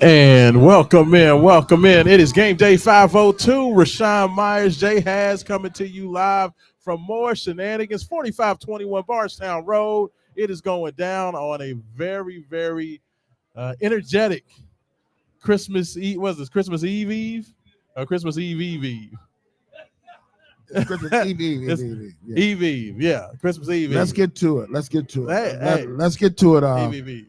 And welcome in, welcome in. It is Game Day 502. Rashawn Myers, Jay Has coming to you live from more Shenanigans, 4521 Bardstown Road. It is going down on a very energetic Christmas Eve. Was this Christmas Eve? Or Christmas Eve? It's Christmas Eve. Yeah. Eve, yeah. Christmas Eve. Let's get to it. Let's get to it. Hey, let's get to it. Eve.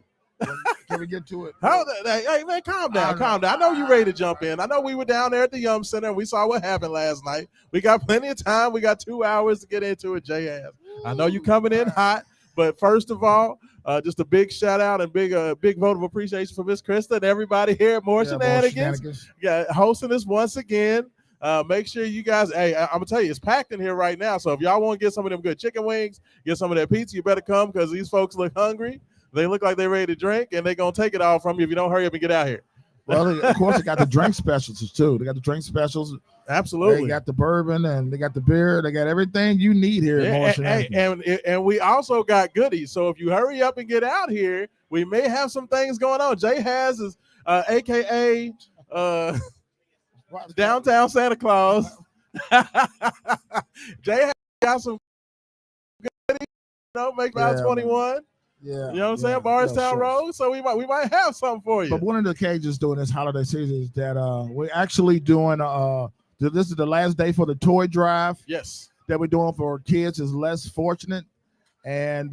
Can we get to it? Hey man, calm down. I know you're ready to jump in. I know we were down there at the Yum Center. And we saw what happened last night. We got plenty of time. We got 2 hours to get into it, JS. I know you're coming in hot, but first of all, just a big shout out and big vote of appreciation for Miss Krista and everybody here at More Shenanigans. Yeah, hosting us once again. Make sure you guys, hey, I'm gonna tell you, it's packed in here right now. So if y'all want to get some of them good chicken wings, get some of that pizza, you better come because these folks look hungry. They look like they're ready to drink, and they're going to take it all from you if you don't hurry up and get out here. Well, of course, they got the drink specials, too. They got the drink specials. Absolutely. They got the bourbon, and they got the beer. They got everything you need here at More Shenanigans. And we also got goodies. So if you hurry up and get out here, we may have some things going on. Jay Has is, a.k.a. Downtown Santa Claus. Jay has got some goodies, make 521. Yeah, you know what I'm saying? Bardstown Road. So we might have something for you. But one of the occasions during this holiday season is that we're actually doing this is the last day for the toy drive. Yes. That we're doing for kids is less fortunate. And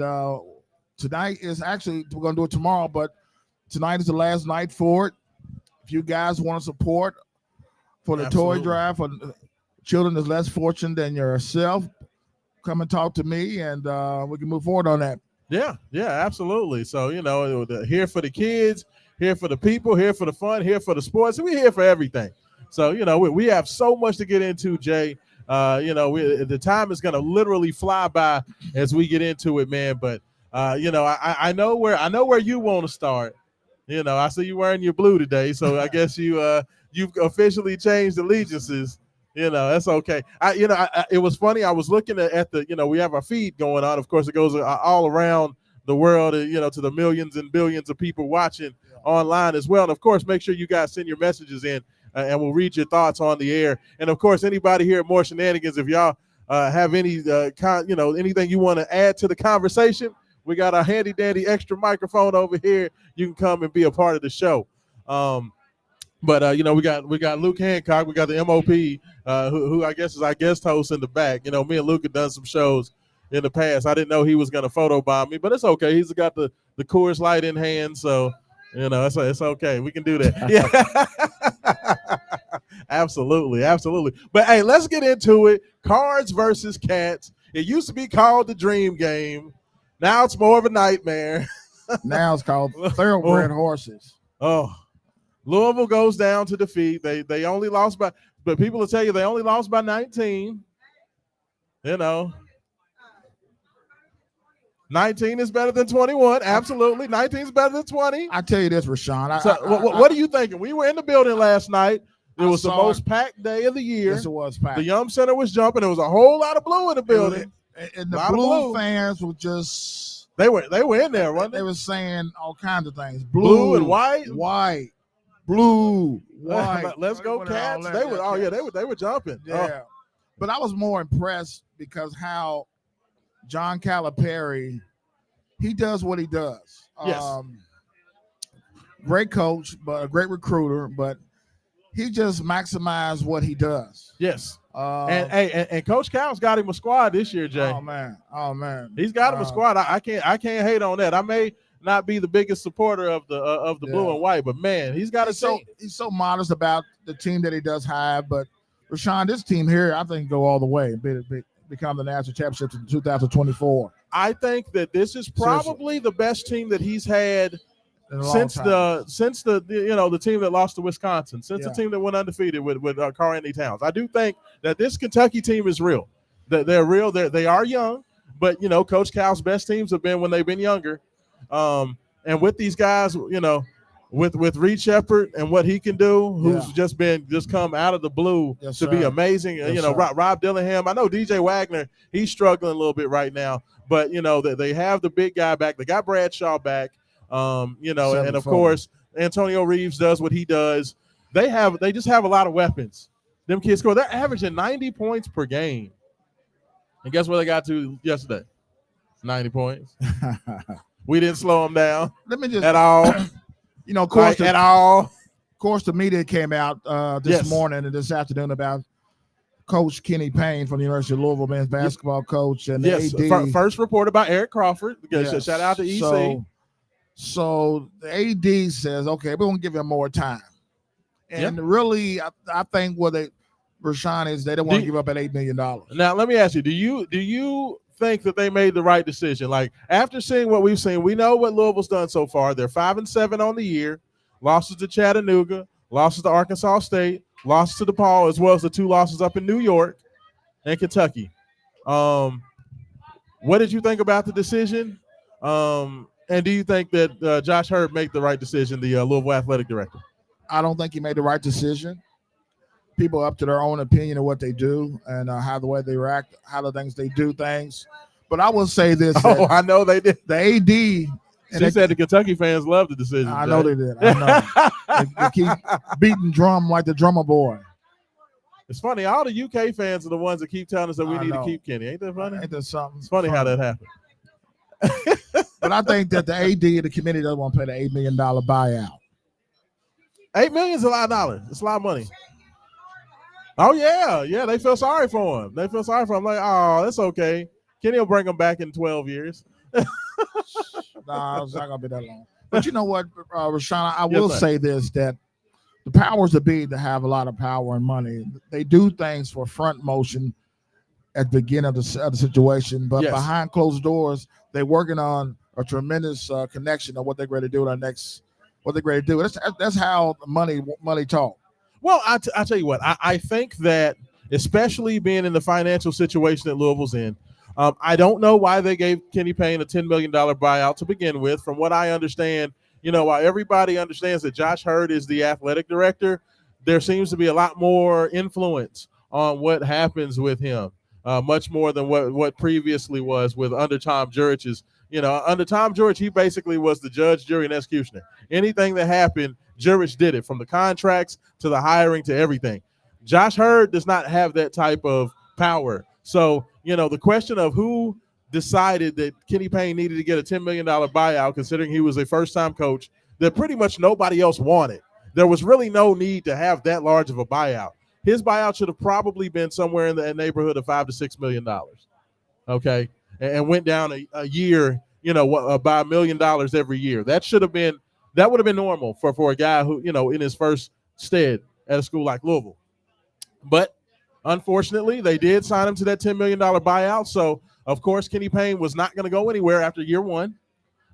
tonight is actually, we're gonna do it tomorrow, but tonight is the last night for it. If you guys want to support for the toy drive for children that's less fortunate than yourself, come and talk to me and we can move forward on that. Yeah, absolutely. So, here for the kids, here for the people, here for the fun, here for the sports. We're here for everything. So, we have so much to get into, Jay. The time is going to literally fly by as we get into it, man. But, I know where you want to start. I see you wearing your blue today. So I guess you've officially changed allegiances. That's okay. It was funny. I was looking at the, we have our feed going on. Of course, it goes all around the world, to the millions and billions of people watching online as well. And of course, make sure you guys send your messages in and we'll read your thoughts on the air. And of course, anybody here at More Shenanigans, if y'all have any, anything you want to add to the conversation, we got a handy dandy extra microphone over here. You can come and be a part of the show. But we got Luke Hancock, we got the MOP, who I guess is our guest host in the back. Me and Luke have done some shows in the past. I didn't know he was gonna photobomb me, but it's okay. He's got the Coors Light in hand, so it's okay. We can do that. Yeah, absolutely. But hey, let's get into it. Cards versus cats. It used to be called the Dream Game. Now it's more of a nightmare. Now it's called Thoroughbred Horses. Oh. Louisville goes down to defeat. They only lost but people will tell you they only lost by 19. 19 is better than 21. Absolutely. 19 is better than 20. I tell you this, Rashawn. What are you thinking? We were in the building last night. It was the most packed day of the year. Yes, it was packed. The Yum Center was jumping. There was a whole lot of blue in the building. And the blue fans were just... They were in there, weren't they? They were saying all kinds of things. Blue and white. Blue, white. Let's go, Cats. They were jumping. Yeah. But I was more impressed because how John Calipari, he does what he does. Yes. Great coach, but a great recruiter, but he just maximized what he does. Yes. And Coach Cal's got him a squad this year, Jay. Oh man. He's got him a squad. I can't hate on that. I may not be the biggest supporter of the blue and white, but man, he's got he's so modest about the team that he does have. But Rashawn, this team here, I think go all the way and become the national championship in 2024. I think that this is probably the best team that he's had since the team that lost to Wisconsin, the team that went undefeated with Karl Anthony Towns. I do think that this Kentucky team is real. They're real. They are young, but Coach Cal's best teams have been when they've been younger. And with these guys, with Reed Shepherd and what he can do, who's just come out of the blue to be amazing. Rob Dillingham. I know DJ Wagner, he's struggling a little bit right now, but they have the big guy back. They got Bradshaw back. And of course Antonio Reeves does what he does. They just have a lot of weapons. Them kids score. They're averaging 90 points per game. And guess where they got to yesterday? 90 points. We didn't slow them down. Let me just at all. Of course, at all. Of course, the media came out this morning and this afternoon about Coach Kenny Payne from the University of Louisville, men's basketball coach, and the AD. First reported by Eric Crawford. Yes. Shout out to EC. So the AD says, okay, we're going to give him more time. And really, I think Rashawn is they don't want to give up at $8 million. Now, let me ask you, do you think that they made the right decision? Like, after seeing what we've seen, we know what Louisville's done so far. They're 5-7 on the year, losses to Chattanooga, losses to Arkansas State, losses to DePaul, as well as the 2 losses up in New York and Kentucky. What did you think about the decision? And do you think that Josh Hurd made the right decision, the Louisville athletic director? I don't think he made the right decision. People are up to their own opinion of what they do and how the way they react, how the things they do things. But I will say this. I know they did. The AD. She said the Kentucky fans love the decision. I know they did. I know. they keep beating drum like the drummer boy. It's funny. All the UK fans are the ones that keep telling us that we need to keep Kenny. Ain't that funny? Ain't that something? It's funny how that happened. But I think that the AD of the committee doesn't want to pay the $8 million buyout. $8 million is a lot of dollars. It's a lot of money. Oh, yeah. They feel sorry for him. Like, oh, that's okay. Kenny will bring him back in 12 years. Nah, it's not going to be that long. But you know what, Rashawn, I will say this, that the powers that be that have a lot of power and money, they do things for front motion at the beginning of the situation, but behind closed doors, they're working on a tremendous connection of what they're going to do what they're going to do. That's how money talk. Well, I tell you what, I think that especially being in the financial situation that Louisville's in, I don't know why they gave Kenny Payne a $10 million buyout to begin with. From what I understand, while everybody understands that Josh Hurd is the athletic director, there seems to be a lot more influence on what happens with him, much more than what previously was with under Tom Jurich's. Under Tom Jurich, he basically was the judge, jury, and executioner. Anything that happened, Jurich did it, from the contracts to the hiring to everything. Josh Hurd does not have that type of power. So, the question of who decided that Kenny Payne needed to get a $10 million buyout, considering he was a first-time coach that pretty much nobody else wanted. There was really no need to have that large of a buyout. His buyout should have probably been somewhere in the neighborhood of $5 to $6 million. Okay. And went down a year, by $1 million every year. That would have been normal for a guy who, in his first stead at a school like Louisville. But unfortunately, they did sign him to that $10 million buyout. So, of course, Kenny Payne was not going to go anywhere after year one.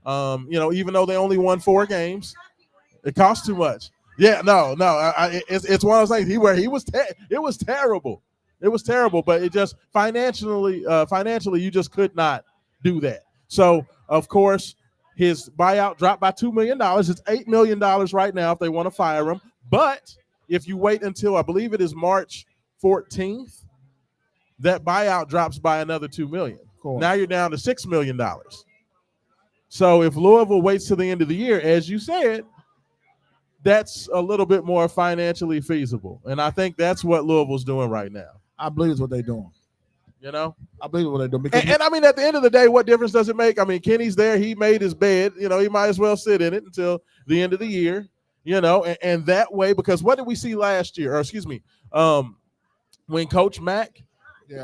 Even though they only won 4 games, it cost too much. Yeah, no, it's one of those things it was terrible. It was terrible, but it just financially, you just could not do that. So, of course, his buyout dropped by $2 million. It's $8 million right now if they want to fire him. But if you wait until, I believe it is March 14th, that buyout drops by another $2 million. Cool. Now you're down to $6 million. So if Louisville waits till the end of the year, as you said, that's a little bit more financially feasible. And I think that's what Louisville's doing right now. I believe it's what they're doing. I believe what they're doing. And I mean, at the end of the day, what difference does it make? I mean, Kenny's there. He made his bed. He might as well sit in it until the end of the year, and that way, because what did we see last year? Or excuse me, when Coach Mack,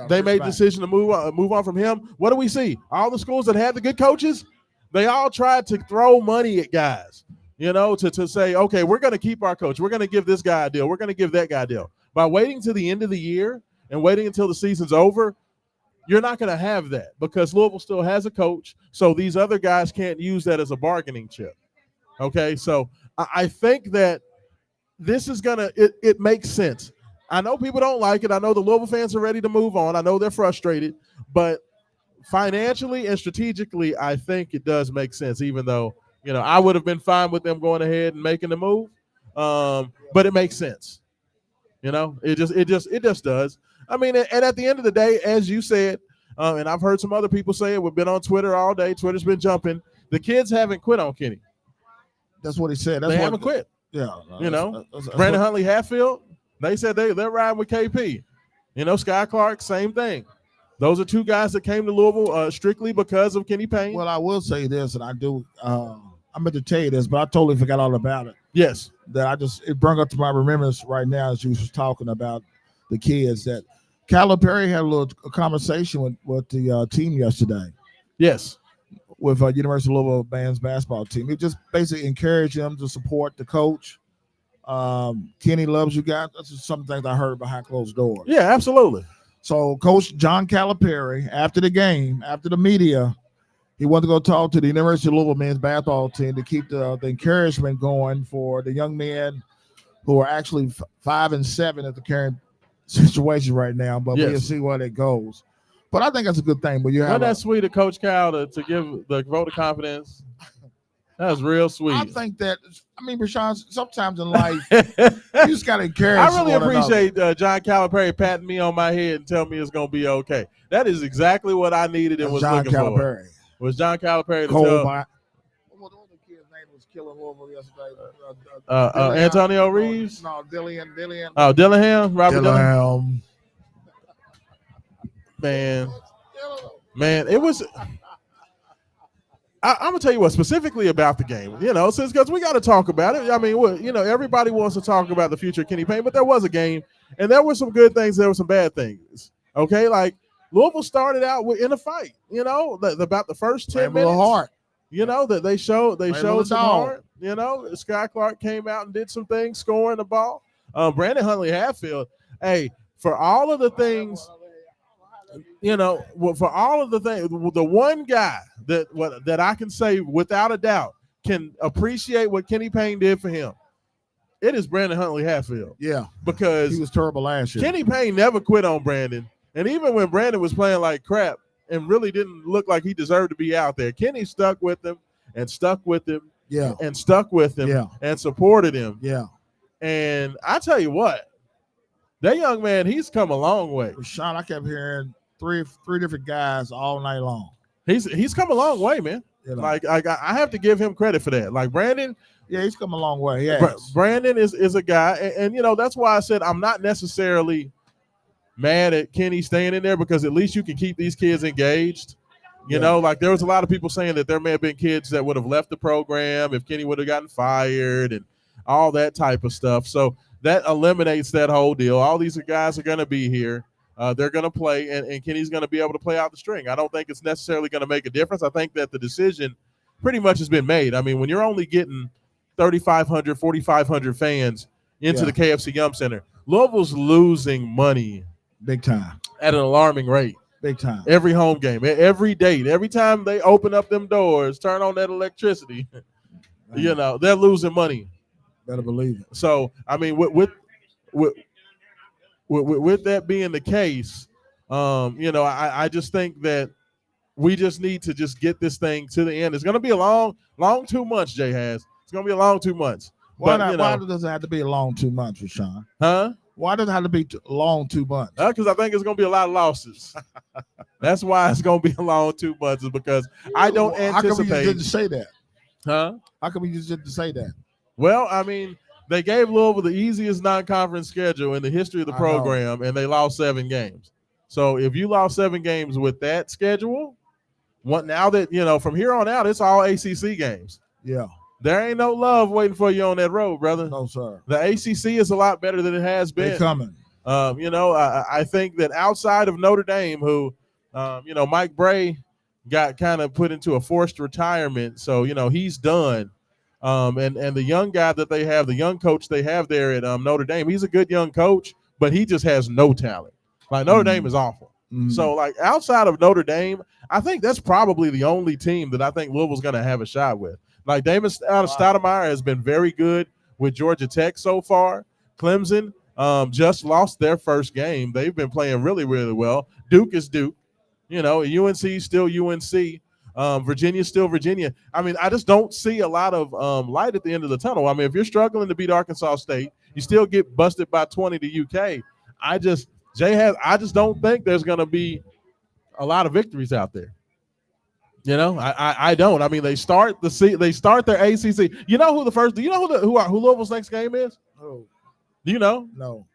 they made the decision to move on from him. What do we see? All the schools that had the good coaches, they all tried to throw money at guys, to say, okay, we're going to keep our coach. We're going to give this guy a deal. We're going to give that guy a deal. By waiting to the end of the year and waiting until the season's over, you're not going to have that because Louisville still has a coach. So these other guys can't use that as a bargaining chip. Okay. So I think that this is it makes sense. I know people don't like it. I know the Louisville fans are ready to move on. I know they're frustrated, but financially and strategically, I think it does make sense, even though, I would have been fine with them going ahead and making the move. But it makes sense. It just does. I mean, and at the end of the day, as you said, and I've heard some other people say it, we've been on Twitter all day. Twitter's been jumping. The kids haven't quit on Kenny. That's what he said. They haven't quit. Yeah. That's Brandon Huntley Hatfield, they said they're riding with KP. Sky Clark, same thing. Those are two guys that came to Louisville strictly because of Kenny Payne. Well, I will say this, and I do. I meant to tell you this, but I totally forgot all about it. Yes. That it brought up to my remembrance right now as you was talking about the kids. That Calipari had a conversation with the team yesterday. Yes. With University of Louisville men's basketball team. He just basically encouraged them to support the coach. Kenny loves you guys. That's just some things I heard behind closed doors. Yeah, absolutely. So Coach John Calipari, after the game, after the media, he wanted to go talk to the University of Louisville men's basketball team to keep the encouragement going for the young men who are actually 5 and 7 at the current situation right now. But we'll see where it goes. But I think that's a good thing. But that's sweet of Coach Cal to give the vote of confidence. That's real sweet. I think that, Rashawn, sometimes in life, you just got to encourage. I really appreciate John Calipari patting me on my head and telling me it's going to be okay. That is exactly what I needed and was looking for. Was John Calipari to tell. What was the kid's name was killing Louisville yesterday? Antonio Reeves? No, Dillingham. Oh, Dillingham? Robert Dillingham. Man, it was. I'm gonna tell you what specifically about the game. Since because we got to talk about it. I mean, everybody wants to talk about the future of Kenny Payne, but there was a game, and there were some good things. There were some bad things. Okay, like Louisville started out in a fight. About the first 10 minutes. Hard. That they showed some heart. Sky Clark came out and did some things, scoring the ball. Brandon Huntley Hatfield. Hey, for all of the things. For all of the things, the one guy that I can say without a doubt can appreciate what Kenny Payne did for him, it is Brandon Huntley Hatfield. Yeah, because he was terrible last year. Kenny Payne never quit on Brandon, and even when Brandon was playing like crap and really didn't look like he deserved to be out there, Kenny stuck with him and stuck with him. Yeah, and stuck with him. And supported him. Yeah, and I tell you what, that young man, he's come a long way. Sean, I kept hearing three different guys all night long. He's come a long way, man. Like I have to give him credit for that. Like Brandon, yeah, he's come a long way. Yeah, Brandon is a guy, and that's why I said I'm not necessarily mad at Kenny staying in there because at least you can keep these kids engaged. Like there was a lot of people saying that there may have been kids that would have left the program if Kenny would have gotten fired and all that type of stuff. So that eliminates that whole deal. All these guys are going to be here. They're going to play, and Kenny's going to be able to play out the string. I don't think it's necessarily going to make a difference. I think that the decision pretty much has been made. I mean, when you're only getting 3,500, 4,500 fans into the KFC Yum Center, Louisville's losing money big time at an alarming rate. Big time. Every home game, every date, every time they open up them doors, turn on that electricity, they're losing money. Better believe it. So, I mean, with that being the case, I just think that we just need to just get this thing to the end. It's going to be a long 2 months, Jay has. It's going to be a long 2 months. Why does it have to be a long 2 months, Rashawn? Huh? Why does it have to be long 2 months? Because I think it's going to be a lot of losses. That's why it's going to be a long 2 months, is because I don't anticipate. How come you didn't say that? Huh? How come you just didn't say that? Well, I mean, they gave Louisville the easiest non-conference schedule in the history of the program, and they lost 7 games. So if you lost 7 games with that schedule, now that, from here on out, it's all ACC games. Yeah. There ain't no love waiting for you on that road, brother. No, sir. The ACC is a lot better than it has been. They're coming. I think that outside of Notre Dame, who, Mike Bray got kind of put into a forced retirement. So, he's done. And the young guy that they have, the young coach they have there at Notre Dame, he's a good young coach, but he just has no talent. Like Notre Dame is awful. So like outside of Notre Dame, I think that's probably the only team that I think Louisville's going to have a shot with. Like Damon Stoudemire has been very good with Georgia Tech so far. Clemson just lost their first game. They've been playing really, really well. Duke is Duke. UNC is still UNC. Virginia's still Virginia. I mean, I just don't see a lot of light at the end of the tunnel. I mean, if you're struggling to beat Arkansas State, you still get busted by 20 to UK. I just don't think there's going to be a lot of victories out there. You know, I don't. I mean, they start their ACC. You know who the first? Do you know who Louisville's next game is? Oh, Do you know? no.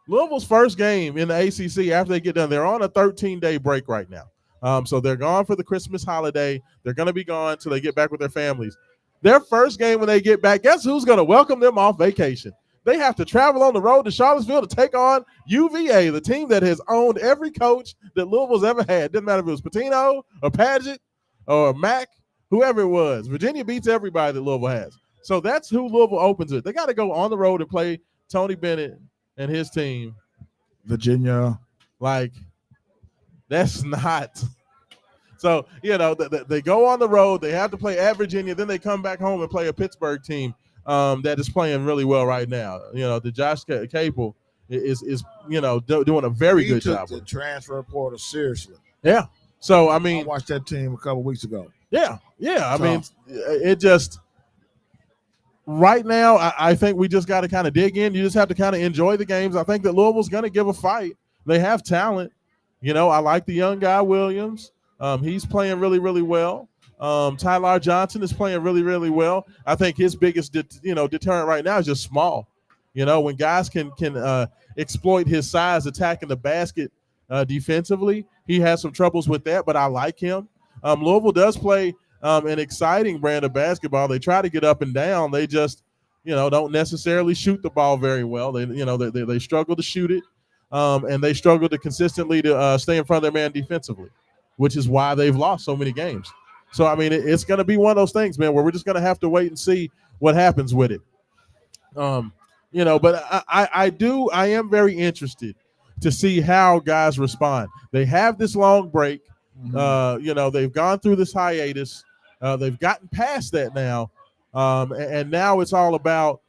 Louisville's first game in the ACC after they get done. They're on a 13-day break right now. So they're gone for the Christmas holiday. They're going to be gone till they get back with their families. Their first game when they get back, guess who's going to welcome them off vacation? They have to travel on the road to Charlottesville to take on UVA, the team that has owned every coach that Louisville's ever had. Didn't matter if it was Pitino or Padgett or Mack, whoever it was. Virginia beats everybody that Louisville has. So that's who Louisville opens with. They got to go on the road and play Tony Bennett and his team. Virginia. Like, that's not. So, you know, they go on the road. They have to play at Virginia. Then they come back home and play a Pittsburgh team that is playing really well right now. You know, the Josh Capel is you know, doing a very good job. The transfer portal seriously. Yeah. So, I mean. I watched that team a couple weeks ago. Yeah. I mean, it just. Right now, I think we just got to kind of dig in. You just have to kind of enjoy the games. I think that Louisville's going to give a fight. They have talent. You know, I like the young guy, Williams. He's playing really, really well. Tyler Johnson is playing really, really well. I think his biggest, deterrent right now is just small. You know, when guys can exploit his size attacking the basket defensively, he has some troubles with that, but I like him. Louisville does play an exciting brand of basketball. They try to get up and down. They just, don't necessarily shoot the ball very well. They struggle to shoot it, and they struggle to consistently to stay in front of their man defensively, which is why they've lost so many games. So, I mean, it's going to be one of those things, man, where we're just going to have to wait and see what happens with it. But I am very interested to see how guys respond. They have this long break. Mm-hmm. They've gone through this hiatus. They've gotten past that now. And now it's all about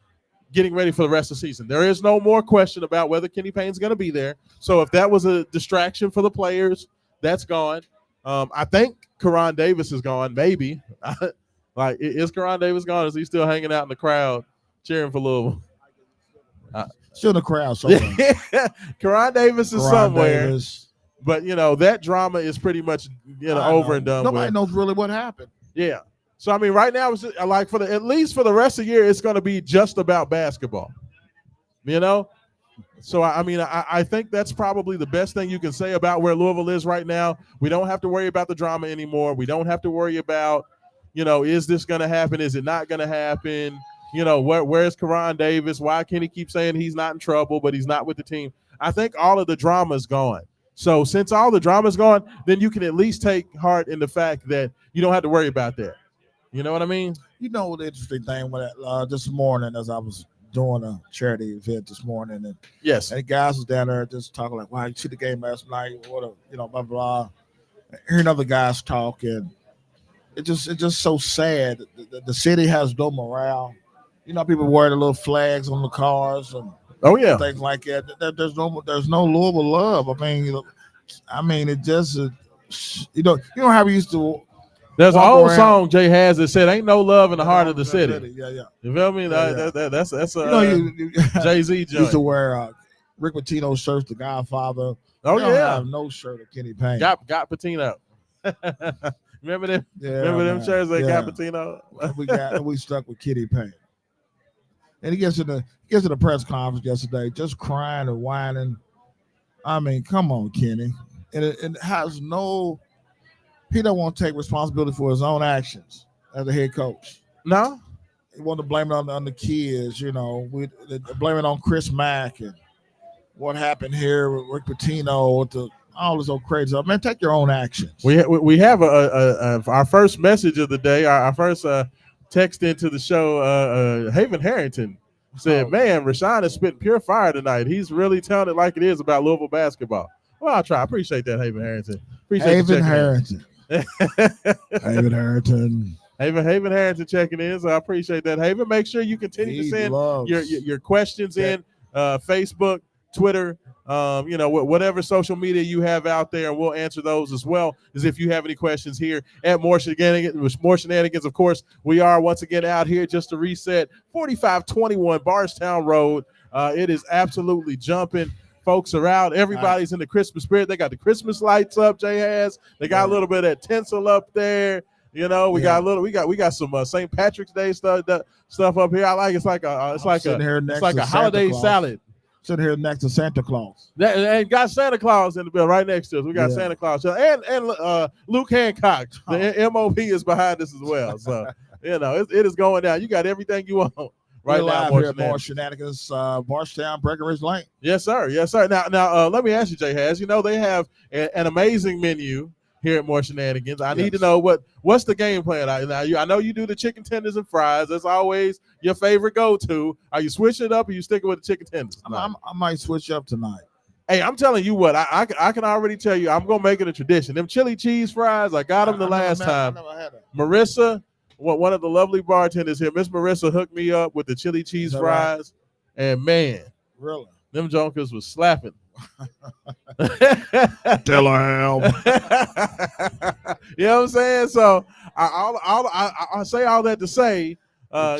getting ready for the rest of the season. There is no more question about whether Kenny Payne's going to be there. So if that was a distraction for the players, that's gone. I think Karan Davis is gone, maybe. Is Karan Davis gone? Is he still hanging out in the crowd cheering for Louisville? Still in the crowd somewhere. Karan Davis is somewhere. Davis. But, that drama is pretty much, over and done Nobody with. knows really what happened. Yeah. So, I mean, right now, it's like at least for the rest of the year, it's going to be just about basketball, So, I think that's probably the best thing you can say about where Louisville is right now. We don't have to worry about the drama anymore. We don't have to worry about, is this going to happen? Is it not going to happen? Where's Karan Davis? Why can't he keep saying he's not in trouble, but he's not with the team? I think all of the drama is gone. So since all the drama is gone, then you can at least take heart in the fact that you don't have to worry about that. You know what I mean? The interesting thing with this morning, as I was doing a charity event this morning, and yes, and guys was down there just talking like, "Wow, you see the game last night? Blah blah." Hearing other guys talk, and it's just so sad. The city has no morale. People wear the little flags on the cars and things like that. There's no Louisville love. I mean, it just how we used to. There's an old song Jay has that said, "Ain't no love in the heart of the city." Yeah. You feel me? That's a Jay-Z joint. Used to wear Rick Pitino's shirts, The Godfather. Oh, they don't have no shirt of Kenny Payne. Got Pitino. Remember them? Yeah, remember them shirts that got Pitino? We stuck with Kenny Payne. And he gets to the press conference yesterday, just crying and whining. I mean, come on, Kenny. And it has no. He don't want to take responsibility for his own actions as a head coach. No, he want to blame it on the kids. We blame it on Chris Mack and what happened here with Rick Pitino with all this old crazy stuff. Man, take your own actions. We have our first message of the day. Our first text into the show. Haven Harrington said, "Man, Rashawn is spitting pure fire tonight. He's really telling it like it is about Louisville basketball." Well, I'll try. I appreciate that, Haven Harrington. Haven Harrington. Haven Harrington. Haven Harrington checking in. So I appreciate that, Haven. Make sure you continue to send your questions in Facebook, Twitter, whatever social media you have out there, and we'll answer those as well as if you have any questions here at More Shenanigans. Of course, we are once again out here just to reset 4521 Bardstown Road. It is absolutely jumping. Folks are out. Everybody's in the Christmas spirit. They got the Christmas lights up. Jay has. They got a little bit of that tinsel up there. You know, we got a little. We got some St. Patrick's Day stuff up here. I like. It's like a holiday salad. Sitting here next to Santa Claus. And got Santa Claus in the bill right next to us. We got Santa Claus and Luke Hancock. The MOP is behind us as well. So you know it is going down. You got everything you want right now. Live here at more Shenanigans, Bardstown, Breckenridge Lane. Yes, sir. Yes, sir. Now, let me ask you, Jay Has. You know they have an amazing menu here at More Shenanigans. I need to know what's the game plan. I know you do the chicken tenders and fries. That's always your favorite go-to. Are you switching it up or you sticking with the chicken tenders? I might switch up tonight. Hey, I'm telling you what, I can already tell you I'm going to make it a tradition. Them chili cheese fries, I got them the last time. I never had them. Marissa, one of the lovely bartenders here, Miss Marissa hooked me up with the chili cheese fries. Right? And man, really, them junkers was slapping. Tell her You know what I'm saying? So I say all that to say,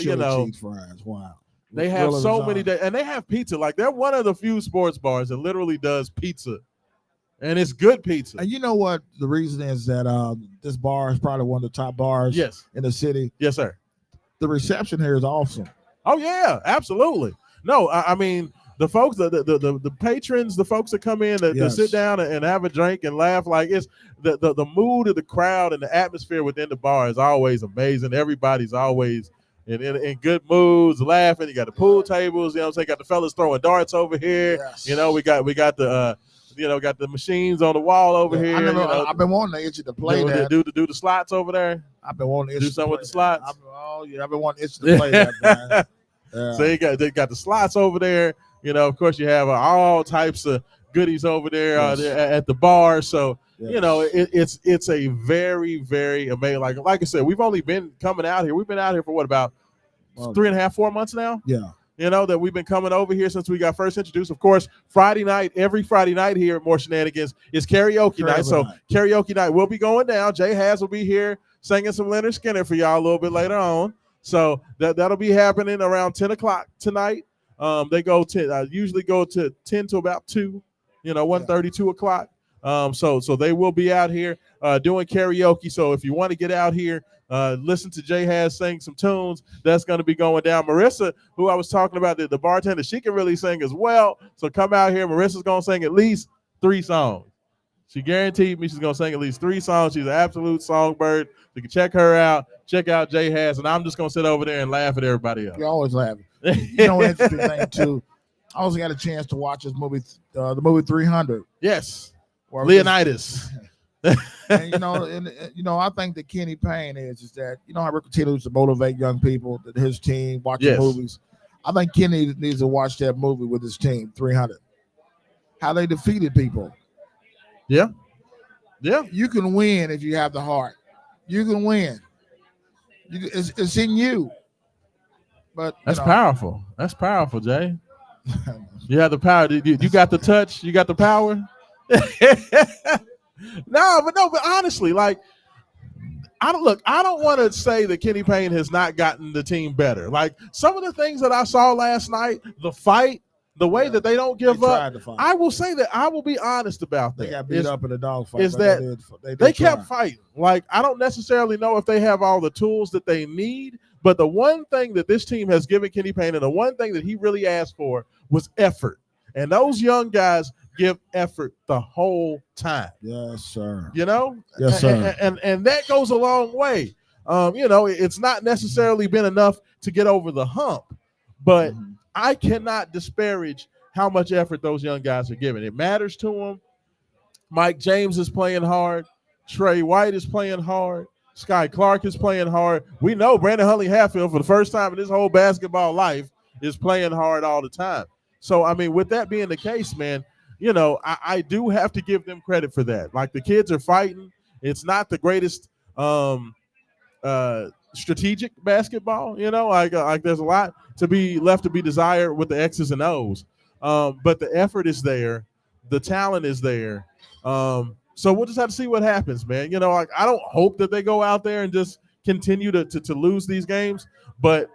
you know, cheese fries. Wow, they have so many days, and they have pizza. Like they're one of the few sports bars that literally does pizza, and it's good pizza. And you know what? The reason is that this bar is probably one of the top bars in the city. Yes, sir. The reception here is awesome. Oh yeah, absolutely. No, I mean. The folks, the patrons, the folks that come in to sit down and have a drink and laugh, like it's the mood of the crowd and the atmosphere within the bar is always amazing. Everybody's always in good moods, laughing. You got the pool tables, you know what I'm saying? Got the fellas throwing darts over here. Yes. You know, we got the got the machines on the wall over here. I've been wanting to itch to play that. Do the slots over there. I've been wanting to do something with the slots. I've been wanting to itch to play that, man. Yeah. So they got the slots over there. You know, of course, you have all types of goodies over there at the bar. So, you know, it's a very, very amazing. Like I said, we've only been coming out here. We've been out here for about 3.5, 4 months now. Yeah. You know, that we've been coming over here since we got first introduced. Of course, every Friday night here at More Shenanigans is karaoke night. So karaoke night will be going down. Jay Has will be here singing some Leonard Skinner for y'all a little bit later on. So that'll be happening around 10 o'clock tonight. They go usually go to 10 to about 2, 1:30, 2 o'clock. So they will be out here doing karaoke. So if you want to get out here, listen to Jay Has sing some tunes, that's going to be going down. Marissa, who I was talking about, the bartender, she can really sing as well. So come out here. Marissa's going to sing at least 3 songs. She guaranteed me she's going to sing at least 3 songs. She's an absolute songbird. You can check her out. Check out Jay Has, and I'm just going to sit over there and laugh at everybody else. You're always laughing. You know, interesting thing, too. I also got a chance to watch this movie, the movie 300. Yes. Leonidas. And I think that Kenny Payne is that, how Rick Pitino used to motivate young people, that his team watching movies. I think Kenny needs to watch that movie with his team, 300. How they defeated people. Yeah. Yeah. You can win if you have the heart. You can win. It's in you. But that's powerful. That's powerful, Jay. You have the power. You got the touch. You got the power. But honestly, like, I don't want to say that Kenny Payne has not gotten the team better. Like, some of the things that I saw last night, the fight, the way that they don't give up, I will say that I will be honest about that. They got beat up in a dogfight. Is that they kept fighting. Like, I don't necessarily know if they have all the tools that they need, but the one thing that this team has given Kenny Payne, and the one thing that he really asked for, was effort. And those young guys give effort the whole time. Yes, sir. Yes, sir. And that goes a long way. It's not necessarily been enough to get over the hump, but I cannot disparage how much effort those young guys are giving. It matters to them. Mike James is playing hard. Trey White is playing hard. Sky Clark is playing hard. We know Brandon Huntley Hatfield, for the first time in his whole basketball life, is playing hard all the time. So, I mean, with that being the case, man, I do have to give them credit for that. Like, the kids are fighting. It's not the greatest strategic basketball, like there's a lot to be left to be desired with the X's and O's. But the effort is there. The talent is there. So we'll just have to see what happens, man. I don't hope that they go out there and just continue to lose these games, but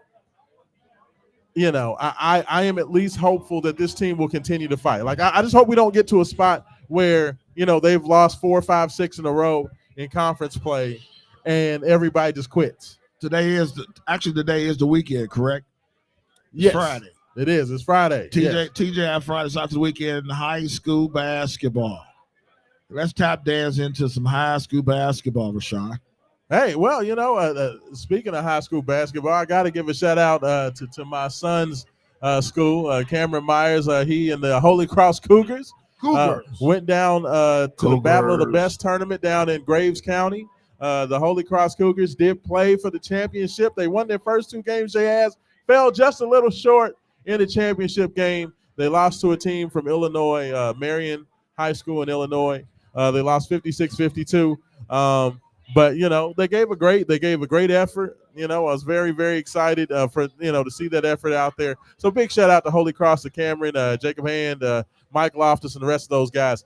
I am at least hopeful that this team will continue to fight. Like I just hope we don't get to a spot where they've lost 4, 5, 6 in a row in conference play, and everybody just quits. Today is the weekend, correct? Yes, Friday. It is. It's Friday. TJ Friday's after the weekend. High school basketball. Let's tap dance into some high school basketball, Rashawn. Hey, well, speaking of high school basketball, I got to give a shout out to my son's school, Cameron Myers. He and the Holy Cross Cougars went down to the Battle of the Best tournament down in Graves County. The Holy Cross Cougars did play for the championship. They won their first 2 games they had, fell just a little short in the championship game. They lost to a team from Illinois, Marion High School in Illinois. They lost 56-52. But they gave a great effort. I was very, very excited for to see that effort out there. So big shout out to Holy Cross, to Cameron, Jacob Hand, Mike Loftus, and the rest of those guys.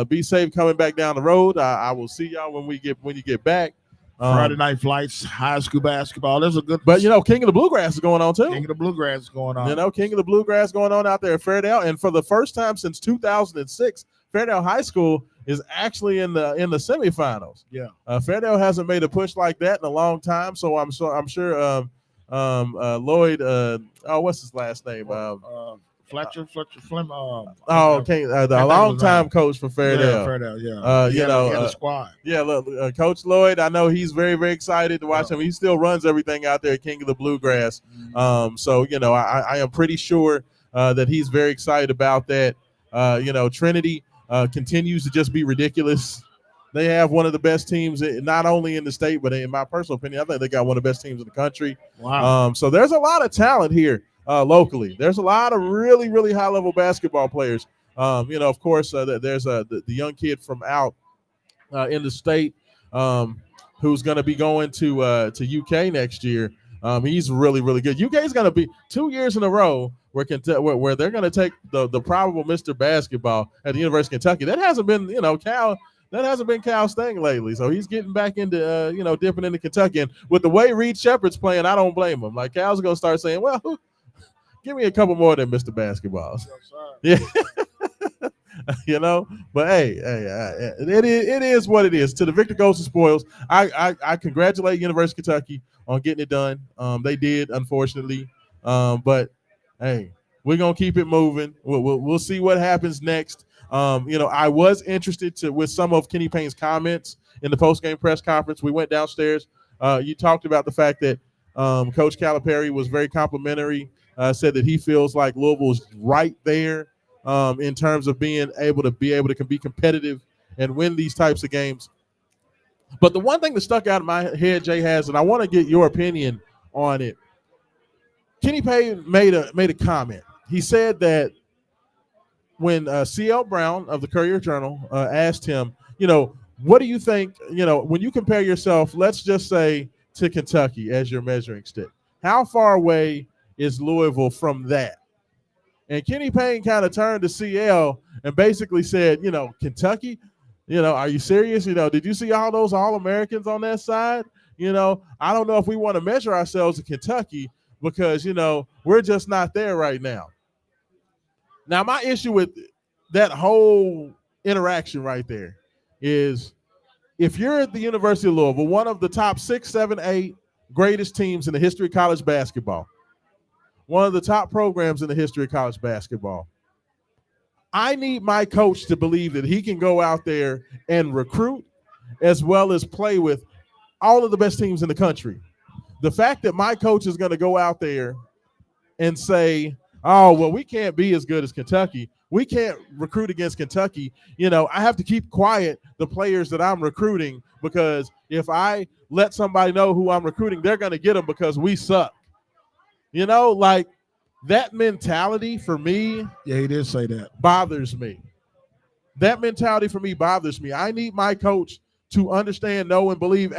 Be safe coming back down the road. I will see y'all when you get back. Friday night flights, high school basketball. There's a good. But King of the Bluegrass is going on too. King of the Bluegrass is going on. King of the Bluegrass going on out there at Fairdale, and for the first time since 2006, Fairdale High School is actually in the semifinals. Yeah. Fairdale hasn't made a push like that in a long time, so I'm sure Lloyd. What's his last name? Fletcher Flim. The longtime coach for Fairdale. He had a squad. Yeah, look, Coach Lloyd. I know he's very, very excited to watch him. He still runs everything out there at King of the Bluegrass. So I am pretty sure that he's very excited about that. Trinity continues to just be ridiculous. They have one of the best teams, not only in the state, but in my personal opinion, I think they got one of the best teams in the country. Wow. So there's a lot of talent here locally. There's a lot of really, really high-level basketball players. Of course, there's the young kid from out in the state who's going to be going to UK next year. He's really, really good. UK is going to be 2 years in a row where they're going to take the probable Mr. Basketball at the University of Kentucky. That hasn't been, Cal. That hasn't been Cal's thing lately. So he's getting back into, dipping into Kentucky. And with the way Reed Shepherd's playing, I don't blame him. Like, Cal's going to start saying, well, give me a couple more than Mr. Basketballs. Yes, yeah. But hey, it is what it is. To the victor goes the spoils. I congratulate University of Kentucky on getting it done. They did, unfortunately. But hey, we're going to keep it moving. We'll see what happens next. I was interested with some of Kenny Payne's comments in the post-game press conference. We went downstairs. You talked about the fact that Coach Calipari was very complimentary, said that he feels like Louisville's right there in terms of being able to be competitive and win these types of games. But the one thing that stuck out in my head, Jay, and I want to get your opinion on it. Kenny Payne made a comment. He said that when C.L. Brown of the Courier-Journal asked him, what do you think, when you compare yourself, let's just say, to Kentucky as your measuring stick, how far away is Louisville from that? And Kenny Payne kind of turned to CL and basically said, Kentucky, are you serious? Did you see all those All-Americans on that side? I don't know if we want to measure ourselves to Kentucky because, we're just not there right now. Now, my issue with that whole interaction right there is if you're at the University of Louisville, one of the top 6, 7, 8 greatest teams in the history of college basketball, one of the top programs in the history of college basketball, I need my coach to believe that he can go out there and recruit as well as play with all of the best teams in the country. The fact that my coach is going to go out there and say, oh, well, we can't be as good as Kentucky. We can't recruit against Kentucky. I have to keep quiet the players that I'm recruiting because if I let somebody know who I'm recruiting, they're going to get them because we suck. Like that mentality for me. Yeah, he did say that. Bothers me. That mentality for me bothers me. I need my coach to understand, know, and believe,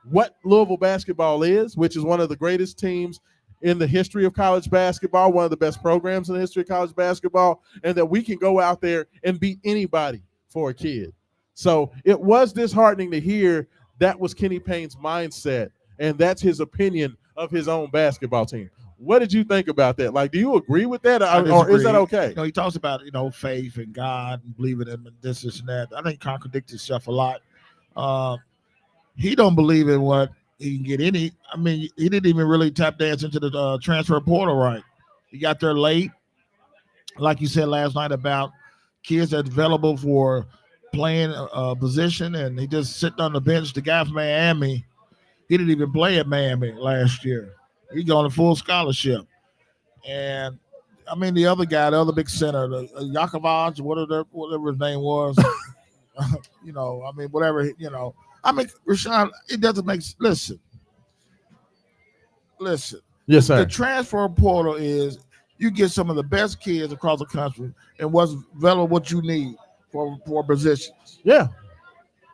what Louisville basketball is, which is one of the greatest teams in the history of college basketball, one of the best programs in the history of college basketball, and that we can go out there and beat anybody for a kid. So it was disheartening to hear that was Kenny Payne's mindset, and that's his opinion of his own basketball team. What did you think about that? Like, do you agree with that, I or is disagree. that okay? He talks about faith and God and believing in this and that. I think he contradicts himself a lot. Uh, he don't believe in what he can get any. I mean, he didn't even really tap dance into the transfer portal right. He got there late, like you said last night about kids that's available for playing a position, and he just sitting on the bench. The guy from Miami, he didn't even play at Miami last year. He got on a full scholarship, and I mean the other guy, the other big center, the Yakovaj, whatever his name was. I mean whatever. I mean Rashawn, it doesn't make. Listen. Yes, The sir. transfer portal is you get some of the best kids across the country and what's available, what you need for positions. Yeah.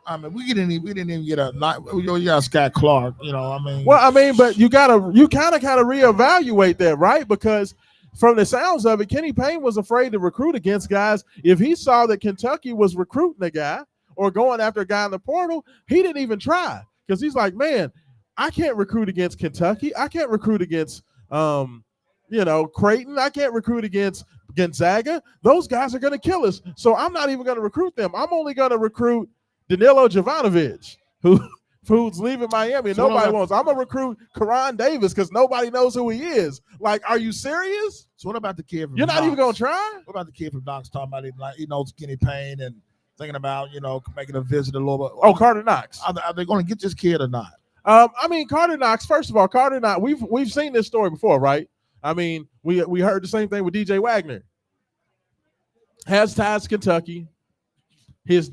I mean, we didn't even get a not. You got Scott Clark. I mean, Well, I mean, but you kind of reevaluate that, right? Because from the sounds of it, Kenny Payne was afraid to recruit against guys. If he saw that Kentucky was recruiting a guy or going after a guy in the portal, he didn't even try because he's like, man, I can't recruit against Kentucky. I can't recruit against, Creighton. I can't recruit against Gonzaga. Those guys are going to kill us. So I'm not even going to recruit them. I'm only going to recruit Danilo Jovanovic, who's leaving Miami and nobody wants. I'm going to recruit Karan Davis because nobody knows who he is. Like, are you serious? So what about the kid from You're not Knox? even going to try? What about the kid from Knox talking about he knows Kenny Payne and thinking about, making a visit a little bit? Oh, Carter Knox. Are they going to get this kid or not? I mean, Carter Knox, first of all, Carter Knox, we've seen this story before, right? I mean, we heard the same thing with DJ Wagner. Has ties to Kentucky. His,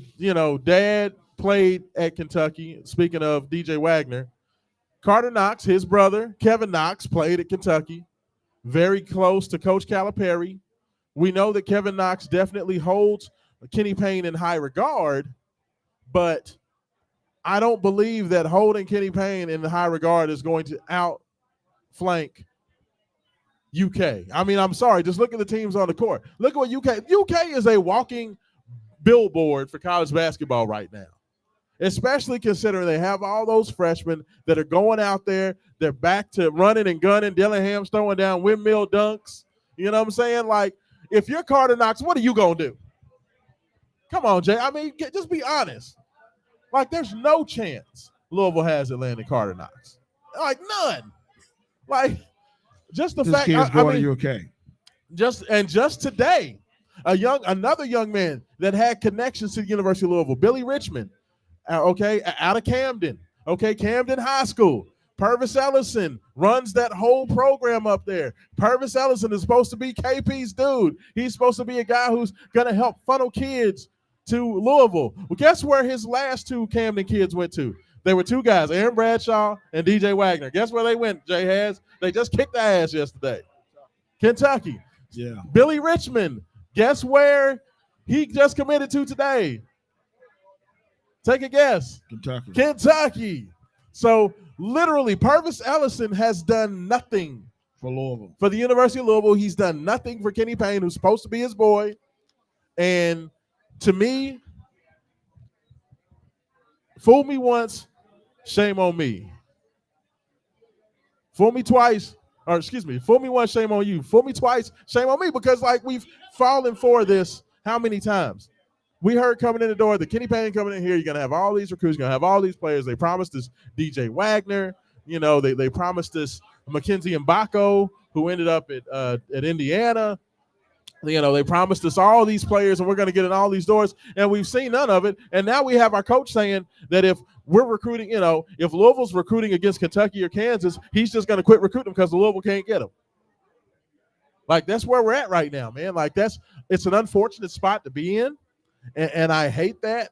dad played at Kentucky. Speaking of DJ Wagner, Carter Knox, his brother, Kevin Knox, played at Kentucky. Very close to Coach Calipari. We know that Kevin Knox definitely holds Kenny Payne in high regard, but I don't believe that holding Kenny Payne in high regard is going to outflank UK. I mean, I'm sorry. Just look at the teams on the court. Look at what UK is a walking billboard for college basketball right now, especially considering they have all those freshmen that are going out there. They're back to running and gunning. Dillingham's throwing down windmill dunks. You know what I'm saying? Like, if you're Carter Knox, what are you going to do? Come on, Jay. I mean, just be honest. Like, there's no chance Louisville has Atlanta Carter Knox. Like, none. Like, just the this fact. kid's going to UK. Just today, another young man that had connections to the University of Louisville, Billy Richmond, out of Camden, Camden High School. Purvis Ellison runs that whole program up there. Purvis Ellison is supposed to be KP's dude. He's supposed to be a guy who's going to help funnel kids to Louisville. Well, guess where his last two Camden kids went to? They were two guys, Aaron Bradshaw and DJ Wagner. Guess where they went, Jay Has? They just kicked the ass yesterday. Kentucky. Yeah. Billy Richmond. Guess where he just committed to today? Take a guess. Kentucky. So literally, Purvis Ellison has done nothing for Louisville. For the University of Louisville, he's done nothing for Kenny Payne, who's supposed to be his boy. And to me, fool me once, shame on me. Fool me twice, fool me once, shame on you. Fool me twice, shame on me, because like we've fallen for this how many times? We heard coming in the door, the Kenny Payne coming in here, you're going to have all these recruits, you're going to have all these players. They promised us DJ Wagner, they promised us Mackenzie Mbako, who ended up at Indiana. They promised us all these players and we're going to get in all these doors, and we've seen none of it. And now we have our coach saying that if we're recruiting, if Louisville's recruiting against Kentucky or Kansas, he's just going to quit recruiting because Louisville can't get them. Like, that's where we're at right now, man. Like, it's an unfortunate spot to be in. And I hate that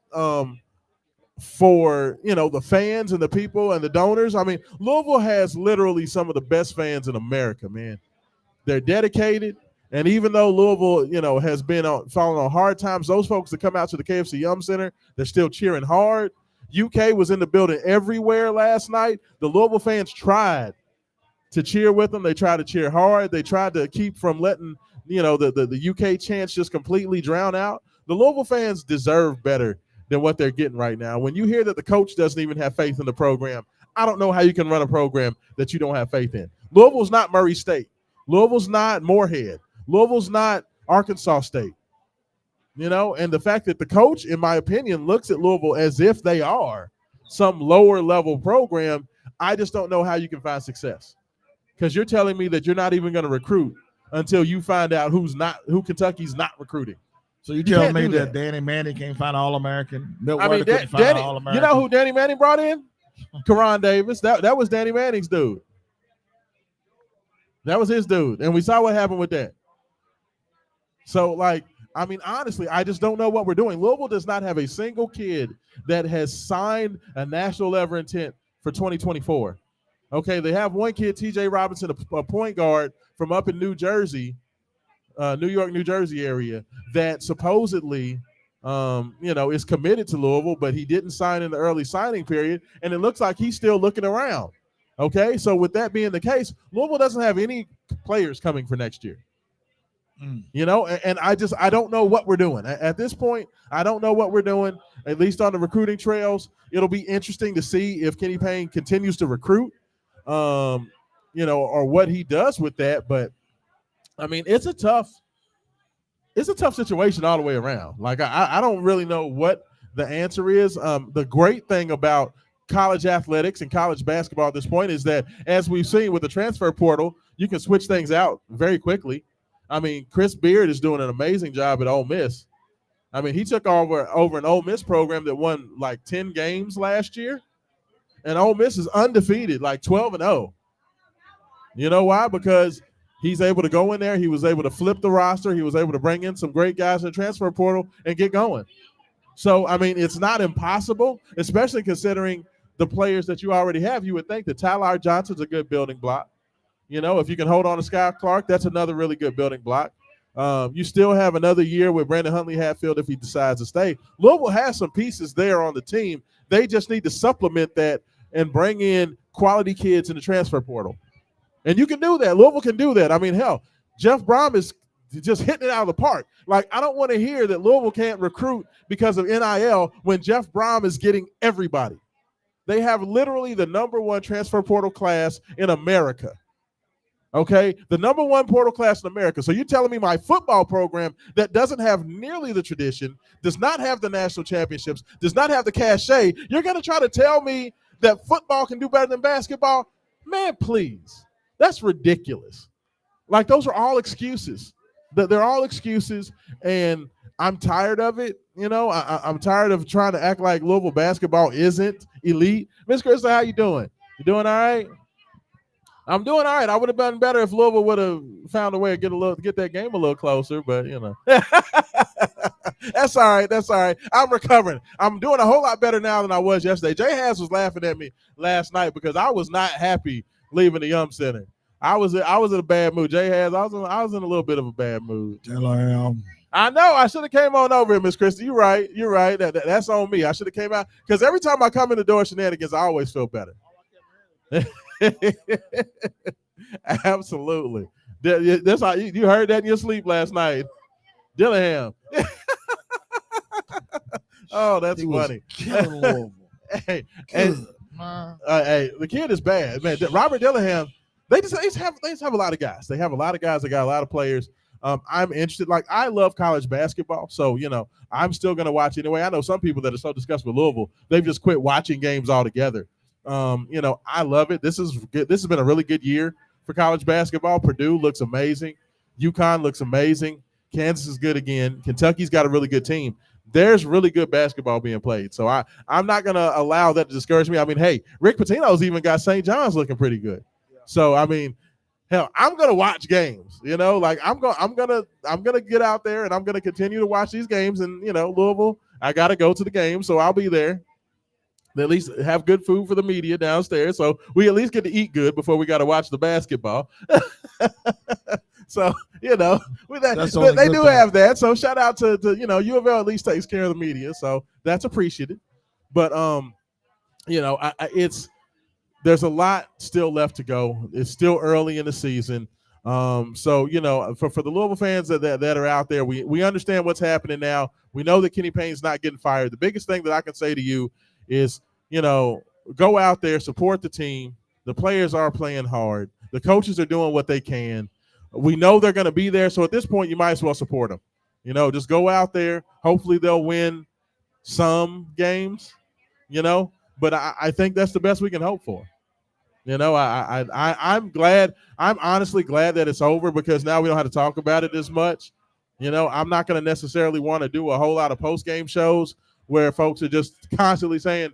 for, the fans and the people and the donors. I mean, Louisville has literally some of the best fans in America, man. They're dedicated. And even though Louisville, has been falling on hard times, those folks that come out to the KFC Yum Center, they're still cheering hard. UK was in the building everywhere last night. The Louisville fans tried to cheer with them. They tried to cheer hard. They tried to keep from letting, the UK chants just completely drown out. The Louisville fans deserve better than what they're getting right now. When you hear that the coach doesn't even have faith in the program, I don't know how you can run a program that you don't have faith in. Louisville's not Murray State. Louisville's not Moorhead. Louisville's not Arkansas State. And the fact that the coach, in my opinion, looks at Louisville as if they are some lower level program, I just don't know how you can find success. Because you're telling me that you're not even going to recruit until you find out who Kentucky's not recruiting. So you telling me that Danny Manning can't find an All-American? Danny, All-American? You know who Danny Manning brought in? Karan Davis. That was Danny Manning's dude. That was his dude. And we saw what happened with that. So, honestly, I just don't know what we're doing. Louisville does not have a single kid that has signed a national level intent for 2024. Okay, they have one kid, TJ Robinson, a point guard from up in New Jersey, New York, New Jersey area, that supposedly, is committed to Louisville, but he didn't sign in the early signing period, and it looks like he's still looking around. Okay, so with that being the case, Louisville doesn't have any players coming for next year. And I don't know what we're doing. At this point, I don't know what we're doing, at least on the recruiting trails. It'll be interesting to see if Kenny Payne continues to recruit, or what he does with that. But, it's a tough situation all the way around. I don't really know what the answer is. The great thing about college athletics and college basketball at this point is that, as we've seen with the transfer portal, you can switch things out very quickly. Chris Beard is doing an amazing job at Ole Miss. He took over an Ole Miss program that won 10 games last year, and Ole Miss is undefeated, 12-0. You know why? Because he's able to go in there. He was able to flip the roster. He was able to bring in some great guys in the transfer portal and get going. So, it's not impossible, especially considering the players that you already have. You would think that Tyler Johnson's a good building block. If you can hold on to Sky Clark, that's another really good building block. You still have another year with Brandon Huntley-Hatfield if he decides to stay. Louisville has some pieces there on the team. They just need to supplement that and bring in quality kids in the transfer portal. And you can do that. Louisville can do that. Hell, Jeff Brom is just hitting it out of the park. I don't want to hear that Louisville can't recruit because of NIL when Jeff Brom is getting everybody. They have literally the number one transfer portal class in America. Okay, the number one portal class in America. So you're telling me my football program that doesn't have nearly the tradition, does not have the national championships, does not have the cachet, you're going to try to tell me that football can do better than basketball? Man, please. That's ridiculous. Those are all excuses. They're all excuses, and I'm tired of it. I'm tired of trying to act like Louisville basketball isn't elite. Miss Krista, how you doing? You doing all right? I'm doing all right. I would have done better if Louisville would have found a way to get that game a little closer, but that's all right. That's all right. I'm recovering. I'm doing a whole lot better now than I was yesterday. Jay Haas was laughing at me last night because I was not happy leaving the Yum Center. I was in a bad mood. Jay Haas, I was in a little bit of a bad mood. I know. I should have came on over here, Miss Christie. You're right. You're right. That's on me. I should have came out because every time I come in the door Shenanigans, I always feel better. Absolutely. That's how you heard that in your sleep last night. Dillingham. Oh, that's funny. Hey, the kid is bad, man. Robert Dillingham. They just have a lot of guys. They have a lot of guys. They got a lot of players. I'm interested. I love college basketball, so I'm still gonna watch anyway. I know some people that are so disgusted with Louisville, they've just quit watching games altogether. I love it. This is good. This has been a really good year for college basketball. Purdue looks amazing. UConn looks amazing. Kansas is good again. Kentucky's got a really good team. There's really good basketball being played. So I'm not going to allow that to discourage me. Hey, Rick Pitino's even got St. John's looking pretty good. So, hell, I'm going to watch games, I'm going to get out there and I'm going to continue to watch these games. And, Louisville, I got to go to the game. So I'll be there. They at least have good food for the media downstairs. So we at least get to eat good before we got to watch the basketball. So, they do have that. So shout out to UofL at least takes care of the media. So that's appreciated. But, there's a lot still left to go. It's still early in the season. So, for the Louisville fans that are out there, we understand what's happening now. We know that Kenny Payne's not getting fired. The biggest thing that I can say to you is, go out there, support the team. The players are playing hard. The coaches are doing what they can. we know they're going to be there. So at this point, you might as well support them. Just go out there. Hopefully they'll win some games, but I think that's the best we can hope for. I'm glad. I'm honestly glad that it's over because now we don't have to talk about it as much. I'm not going to necessarily want to do a whole lot of post-game shows where folks are just constantly saying,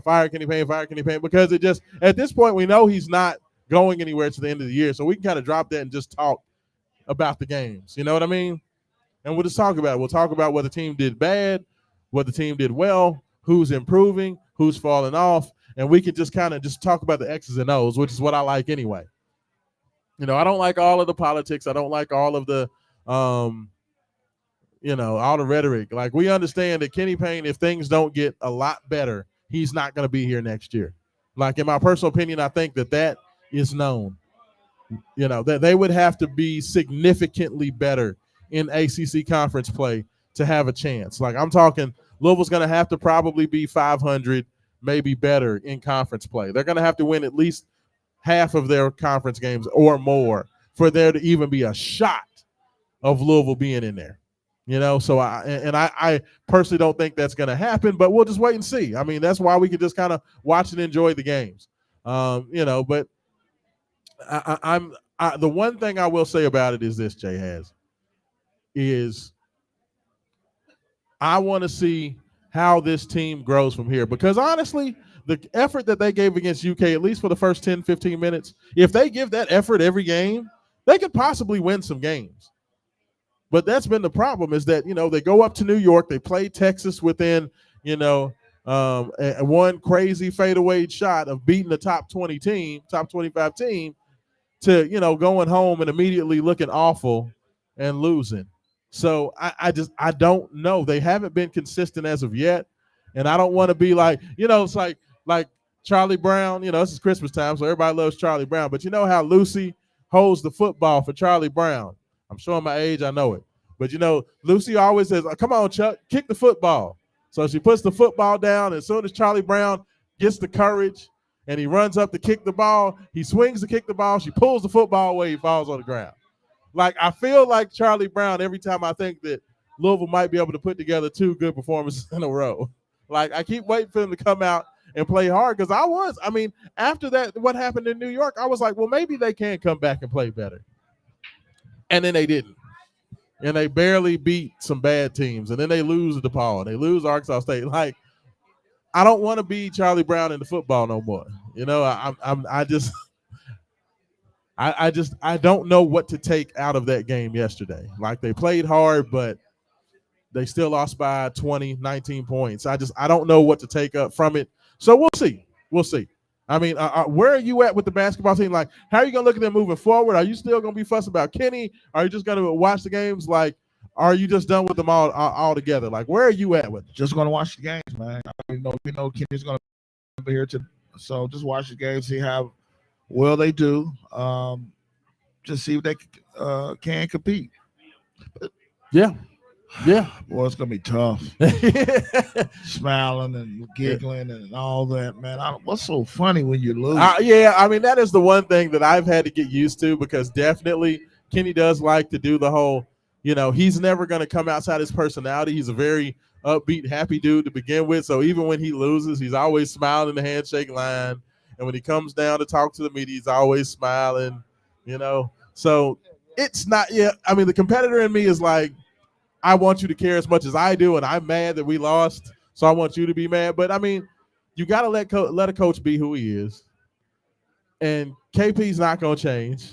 fire Kenny Payne, because it just, at this point, we know he's not going anywhere to the end of the year. So we can kind of drop that and just talk about the games. You know what I mean? And we'll just talk about it. We'll talk about what the team did bad, what the team did well, who's improving, who's falling off. And we can just kind of just talk about the X's and O's, which is what I like anyway. I don't like all of the politics. I don't like all of the, all the rhetoric. Like, we understand that Kenny Payne, if things don't get a lot better, he's not going to be here next year. Like, in my personal opinion, I think that is known. That they would have to be significantly better in ACC conference play to have a chance. Like, I'm talking, Louisville's going to have to probably be 500, maybe better in conference play. They're going to have to win at least half of their conference games or more for there to even be a shot of Louisville being in there. So I personally don't think that's going to happen, but we'll just wait and see. I mean, that's why we can just kind of watch and enjoy the games. But the one thing I will say about it is this, is I want to see how this team grows from here, because honestly, the effort that they gave against UK, at least for the first 10, 15 minutes, if they give that effort every game, they could possibly win some games. But that's been the problem, is that, they go up to New York, they play Texas within, one crazy fadeaway shot of beating the top 20 team, top 25 team, to, going home and immediately looking awful and losing. So I don't know. They haven't been consistent as of yet. And I don't want to be like, it's like Charlie Brown, this is Christmas time, so everybody loves Charlie Brown. But you know how Lucy holds the football for Charlie Brown? I'm showing my age, I know it. But, Lucy always says, come on, Chuck, kick the football. So she puts the football down, and as soon as Charlie Brown gets the courage and he runs up to kick the ball, he swings to kick the ball, she pulls the football away, he falls on the ground. Like, I feel like Charlie Brown every time I think that Louisville might be able to put together two good performances in a row. Like, I keep waiting for him to come out and play hard, because after that, what happened in New York, I was like, well, maybe they can come back and play better. And then they didn't. And they barely beat some bad teams. And then they lose DePaul. They lose Arkansas State. Like, I don't want to be Charlie Brown in the football no more. I don't know what to take out of that game yesterday. Like, they played hard, but they still lost by 20, 19 points. I don't know what to take up from it. So we'll see. I mean, where are you at with the basketball team? Like, how are you going to look at them moving forward? Are you still going to be fussing about Kenny? Are you just going to watch the games? Like, are you just done with them all together? Like, where are you at with it? Just going to watch the games, man. We know Kenny's going to be here so just watch the games, see how well they do. Just see if they can compete. Yeah. Boy, it's gonna be tough. Smiling and giggling and all that, man. What's so funny when you lose? That is the one thing that I've had to get used to, because definitely Kenny does like to do the whole, he's never going to come outside his personality. He's a very upbeat, happy dude to begin with. So even when he loses, he's always smiling in the handshake line. And when he comes down to talk to the media, he's always smiling, So it's not, the competitor in me is like, I want you to care as much as I do, and I'm mad that we lost, so I want you to be mad. But, you got to let a coach be who he is. And KP's not going to change.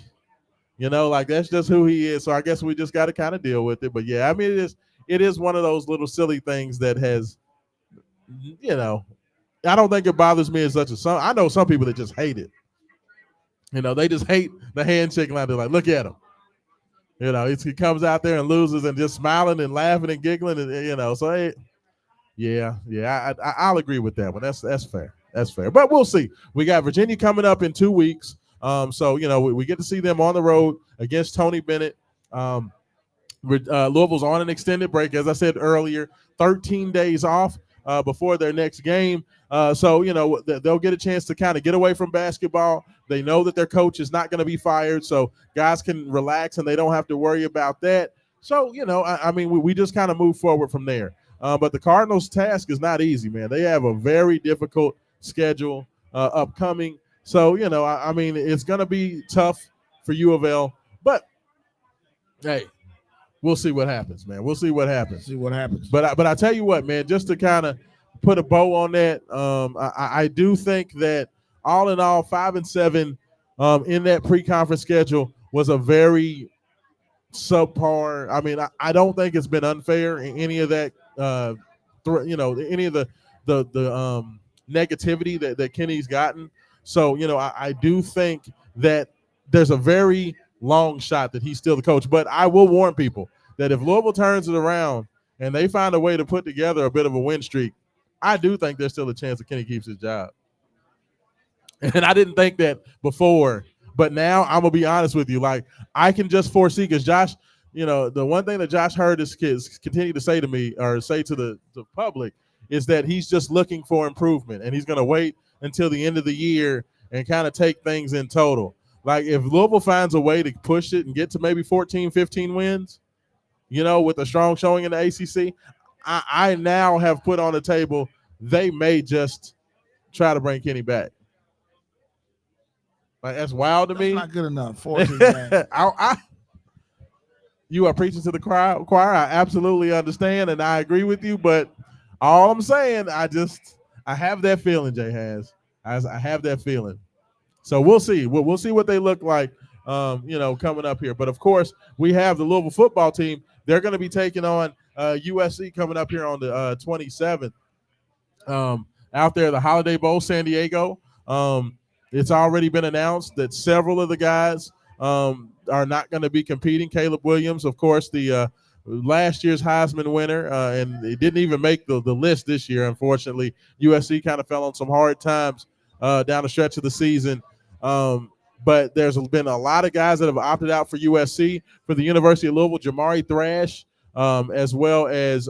That's just who he is. So I guess we just got to kind of deal with it. But, yeah, it is one of those little silly things that has, I don't think it bothers me as such as I know some people that just hate it. They just hate the handshake line. They're like, look at him. He comes out there and loses and just smiling and laughing and giggling, and so I'll agree with that one. That's fair. That's fair. But we'll see. We got Virginia coming up in 2 weeks. So we get to see them on the road against Tony Bennett. Louisville's on an extended break, as I said earlier, 13 days off. before their next game. So, they'll get a chance to kind of get away from basketball. They know that their coach is not going to be fired, so guys can relax and they don't have to worry about that. So, we just kind of move forward from there. But the Cardinals' task is not easy, man. They have a very difficult schedule upcoming. So, it's going to be tough for U of L. But, hey, we'll see what happens, man. We'll see what happens. See what happens. But I tell you what, man, just to kind of put a bow on that, I do think that all in all, 5-7 in that pre-conference schedule was a very subpar. I mean, I don't think it's been unfair in any of that, any of the negativity that Kenny's gotten. So, I do think that there's a very long shot that he's still the coach. But I will warn people that if Louisville turns it around and they find a way to put together a bit of a win streak, I do think there's still a chance that Kenny keeps his job. And I didn't think that before, but now I'm going to be honest with you. Like, I can just foresee, because Josh, the one thing that Josh heard his kids continue to say to me, or say to the public, is that he's just looking for improvement, and he's going to wait until the end of the year and kind of take things in total. Like, if Louisville finds a way to push it and get to maybe 14, 15 wins, with a strong showing in the ACC, I now have put on the table they may just try to bring Kenny back. Like, that's wild to me. That's not good enough. 14 games. You are preaching to the choir. I absolutely understand, and I agree with you. But all I'm saying, I have that feeling, Jay has. I have that feeling. So we'll see. We'll see what they look like, coming up here. But, of course, we have the Louisville football team. They're going to be taking on USC coming up here on the 27th. Out there, the Holiday Bowl, San Diego. It's already been announced that several of the guys are not going to be competing. Caleb Williams, of course, the last year's Heisman winner, and he didn't even make the list this year, unfortunately. USC kind of fell on some hard times down the stretch of the season. But there's been a lot of guys that have opted out for USC. For the University of Louisville, Jamari Thrash, as well as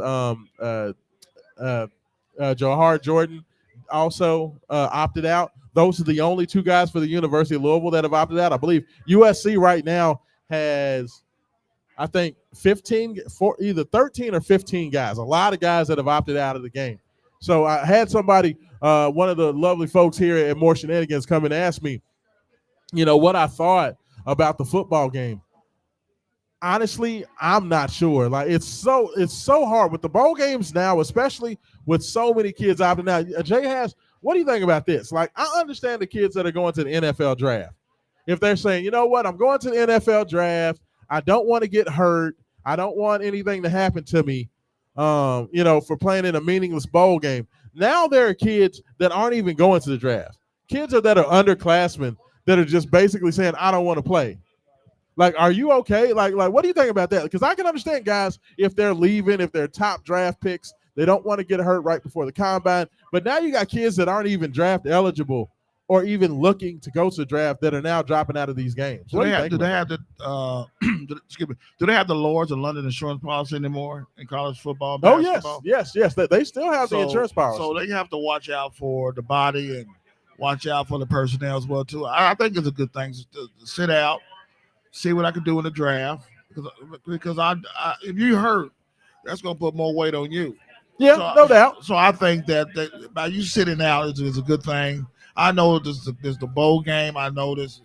Johar Jordan also opted out. Those are the only two guys for the University of Louisville that have opted out. I believe USC right now has, I think, either 13 or 15 guys, a lot of guys that have opted out of the game. So I had somebody, one of the lovely folks here at More Shenanigans, come and ask me, what I thought about the football game. Honestly, I'm not sure. Like, it's so hard with the bowl games now, especially with so many kids opting out. Jay has, what do you think about this? Like, I understand the kids that are going to the NFL draft. If they're saying, you know what, I'm going to the NFL draft, I don't want to get hurt, I don't want anything to happen to me, for playing in a meaningless bowl game. Now there are kids that aren't even going to the draft. Kids that are underclassmen that are just basically saying, I don't want to play. Like, are you okay? Like, what do you think about that? Because I can understand guys, if they're leaving, if they're top draft picks, they don't want to get hurt right before the combine. But now you got kids that aren't even draft eligible or even looking to go to the draft that are now dropping out of these games. Do they have the Lords of London insurance policy anymore in college football? Basketball? Yes. They still have the insurance policy. So they have to watch out for the body and watch out for the personnel as well too. I think it's a good thing to sit out, see what I can do in the draft, because I if you hurt, that's going to put more weight on you. Yeah, no doubt. So I think that by you sitting out is a good thing. I know there's the bowl game. I know this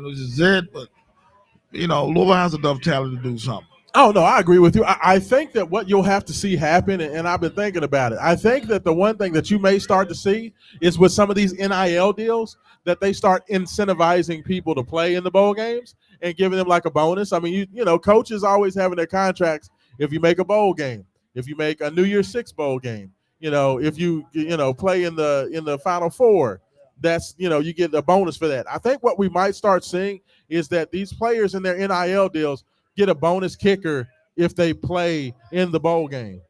is it, but Louisville has enough talent to do something. Oh, no, I agree with you. I think that what you'll have to see happen, and I've been thinking about it, I think that the one thing that you may start to see is with some of these NIL deals that they start incentivizing people to play in the bowl games and giving them like a bonus. I mean, coaches always having their contracts if you make a bowl game, if you make a New Year's Six bowl game, if you play in the Final Four, that's you get a bonus for that. I think what we might start seeing is that these players in their NIL deals get a bonus kicker if they play in the bowl game.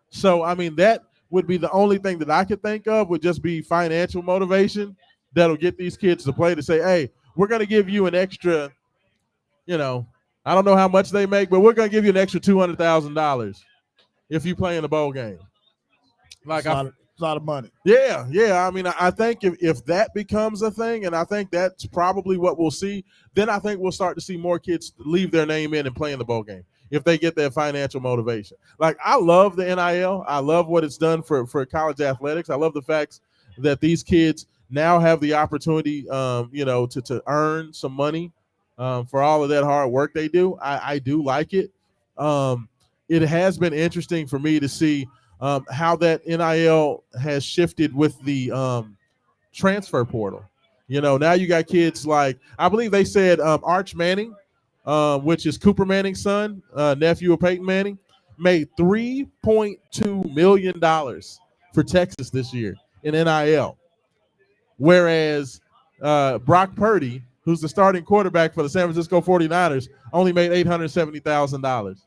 So, I mean, that would be the only thing that I could think of would just be financial motivation that'll get these kids to play, to say, hey, we're going to give you an extra, I don't know how much they make, but we're going to give you an extra $200,000 if you play in the bowl game. Like it's a lot of money. Yeah. I mean, I think if that becomes a thing, and I think that's probably what we'll see, then I think we'll start to see more kids leave their name in and play in the bowl game if they get that financial motivation. Like, I love the NIL. I love what it's done for college athletics. I love the fact that these kids now have the opportunity, to earn some money for all of that hard work they do. I do like it. It has been interesting for me to see how that NIL has shifted with the transfer portal. Now you got kids like, I believe they said Arch Manning, which is Cooper Manning's son, nephew of Peyton Manning, made $3.2 million for Texas this year in NIL. Whereas Brock Purdy, who's the starting quarterback for the San Francisco 49ers, only made $870,000.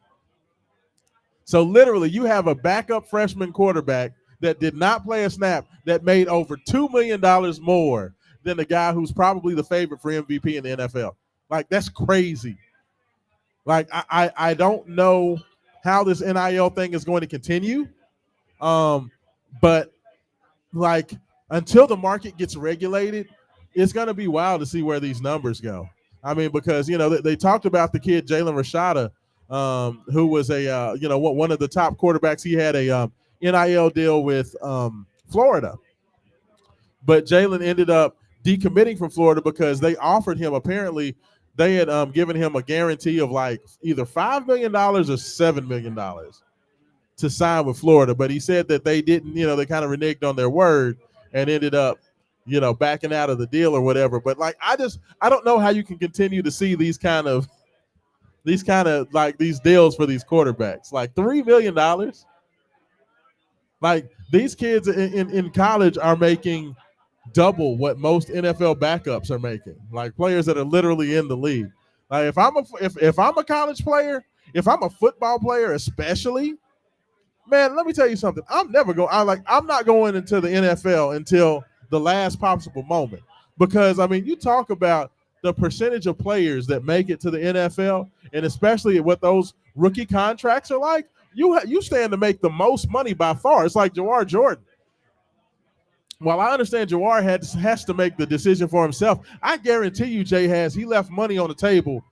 So literally, you have a backup freshman quarterback that did not play a snap that made over $2 million more than the guy who's probably the favorite for MVP in the NFL. Like, that's crazy. Like, I don't know how this NIL thing is going to continue. But like, until the market gets regulated, it's going to be wild to see where these numbers go. I mean, because, they talked about the kid, Jalen Rashada, who was one of the top quarterbacks. He had a NIL deal with Florida, but Jalen ended up decommitting from Florida because they offered him, apparently they had given him a guarantee of like either $5 million or $7 million to sign with Florida. But he said that they didn't, they kind of reneged on their word and ended up, backing out of the deal or whatever. But like, I don't know how you can continue to see these kind of like these deals for these quarterbacks, like $3 million. Like, these kids in college are making double what most NFL backups are making. Like, players that are literally in the league. Like, if I'm a college player, if I'm a football player, especially, man, let me tell you something. I'm not going into the NFL until the last possible moment, because I mean, you talk about the percentage of players that make it to the NFL, and especially what those rookie contracts are like. You stand to make the most money by far. It's like Jawar Jordan. While I understand Jawar has to make the decision for himself, I guarantee you, he left money on the table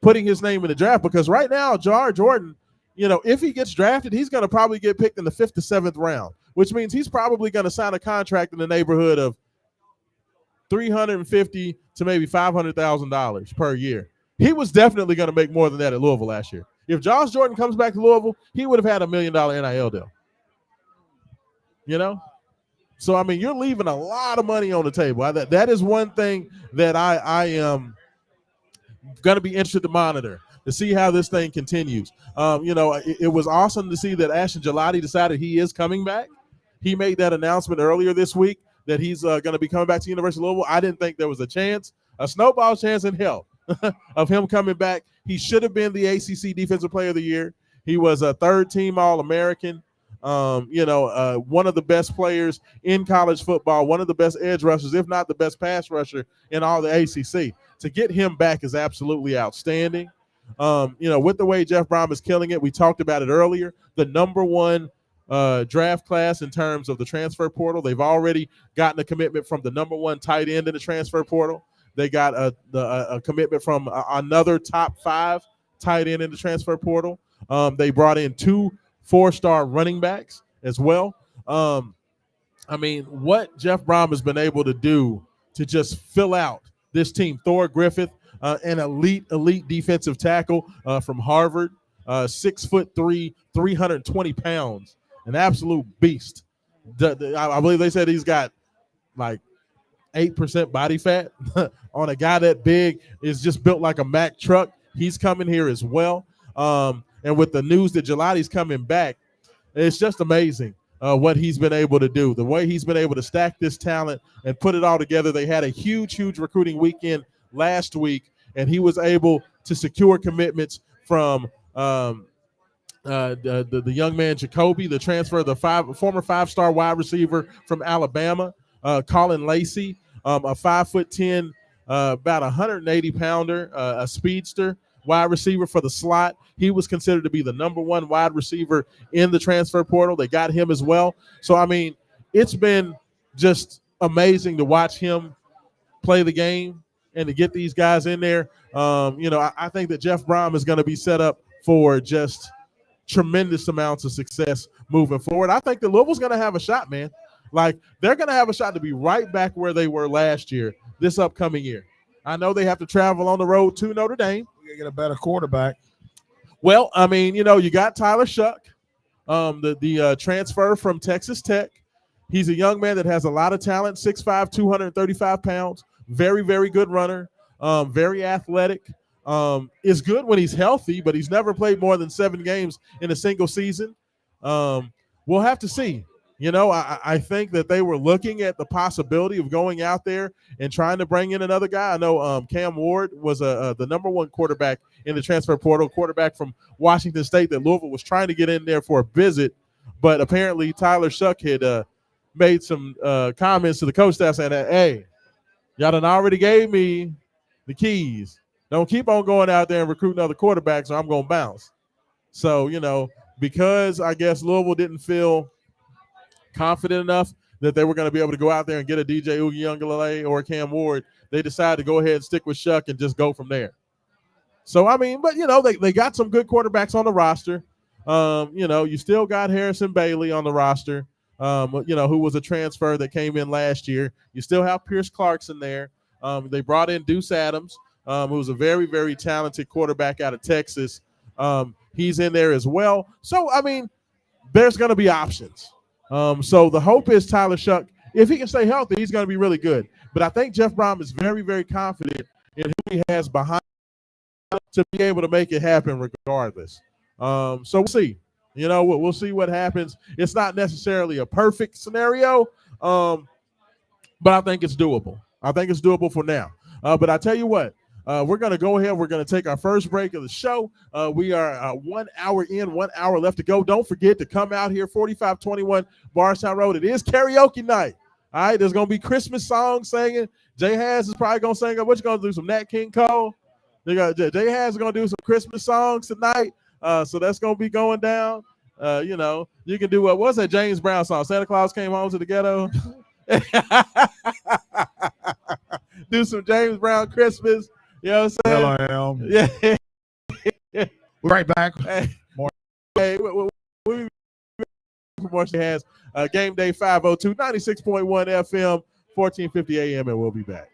putting his name in the draft, because right now, Jawar Jordan, if he gets drafted, he's going to probably get picked in the 5th to 7th round, which means he's probably going to sign a contract in the neighborhood of $350,000 to maybe $500,000 per year. He was definitely going to make more than that at Louisville last year. If Josh Jordan comes back to Louisville, he would have had $1 million NIL deal. So, I mean, you're leaving a lot of money on the table. That is one thing that I am going to be interested to monitor, to see how this thing continues. It was awesome to see that Ashton Gelati decided he is coming back. He made that announcement earlier this week that he's going to be coming back to University of Louisville. I didn't think there was a snowball chance in hell of him coming back. He should have been the ACC Defensive Player of the Year. He was a third-team All-American. One of the best players in college football, one of the best edge rushers, if not the best pass rusher in all the ACC. To get him back is absolutely outstanding. With the way Jeff Brom is killing it, we talked about it earlier, the number one draft class in terms of the transfer portal. They've already gotten a commitment from the number one tight end in the transfer portal. They got a commitment from another top 5 tight end in the transfer portal. They brought in 2 4-star running backs as well. I mean, what Jeff Brom has been able to do to just fill out this team. Thor Griffith, an elite defensive tackle from Harvard, 6'3", 320 pounds, an absolute beast. I believe they said he's got like 8% body fat on a guy that big, is just built like a Mack truck. He's coming here as well. And with the news that Gelati's coming back, it's just amazing what he's been able to do, the way he's been able to stack this talent and put it all together. They had a huge recruiting weekend last week, and he was able to secure commitments from the young man Jacoby, the transfer, the former 5-star wide receiver from Alabama, Colin Lacey, a 5'10", about 180 pounder, a speedster, wide receiver for the slot. He was considered to be the number one wide receiver in the transfer portal. They got him as well. So, I mean, it's been just amazing to watch him play the game and to get these guys in there. I think that Jeff Brom is going to be set up for just tremendous amounts of success moving forward. I think that Louisville's going to have a shot, man. Like, they're going to have a shot to be right back where they were last year, this upcoming year. I know they have to travel on the road to Notre Dame. We got to get a better quarterback. Well, I mean, you got Tyler Shuck, the transfer from Texas Tech. He's a young man that has a lot of talent, 6'5", 235 pounds, very, very good runner, very athletic, is good when he's healthy, but he's never played more than 7 games in a single season. We'll have to see. I think that they were looking at the possibility of going out there and trying to bring in another guy. I know Cam Ward was the number one quarterback in the transfer portal, quarterback from Washington State that Louisville was trying to get in there for a visit, but apparently Tyler Shuck had made some comments to the coach staff saying that, hey, y'all done already gave me the keys. Don't keep on going out there and recruiting other quarterbacks or I'm going to bounce. So, because I guess Louisville didn't feel confident enough that they were going to be able to go out there and get a DJ Uiagalelei or Cam Ward, they decided to go ahead and stick with Shuck and just go from there. So, I mean, but, they got some good quarterbacks on the roster. You still got Harrison Bailey on the roster, who was a transfer that came in last year. You still have Pierce Clarkson there. They brought in Deuce Adams, who was a very, very talented quarterback out of Texas. He's in there as well. So, I mean, there's going to be options. So the hope is Tyler Shuck, if he can stay healthy, he's going to be really good. But I think Jeff Brom is very, very confident in who he has behind to be able to make it happen regardless. So we'll see. We'll see what happens. It's not necessarily a perfect scenario, but I think it's doable. I think it's doable for now. But I tell you what, we're going to go ahead. We're going to take our first break of the show. We are 1 hour in, 1 hour left to go. Don't forget to come out here, 4521 Bardstown Road. It is karaoke night. All right, there's going to be Christmas songs singing. Jay Has is probably going to sing. What you going to do, some Nat King Cole? Jay Has is going to do some Christmas songs tonight. So that's going to be going down. You can do what was that James Brown song? Santa Claus Came Home to the Ghetto. Do some James Brown Christmas. You know what I'm saying? Hello, yeah. We're right back. Hey, more. Hey, we promotion has Game Day 502, 96.1 FM, 1450 AM, and we'll be back.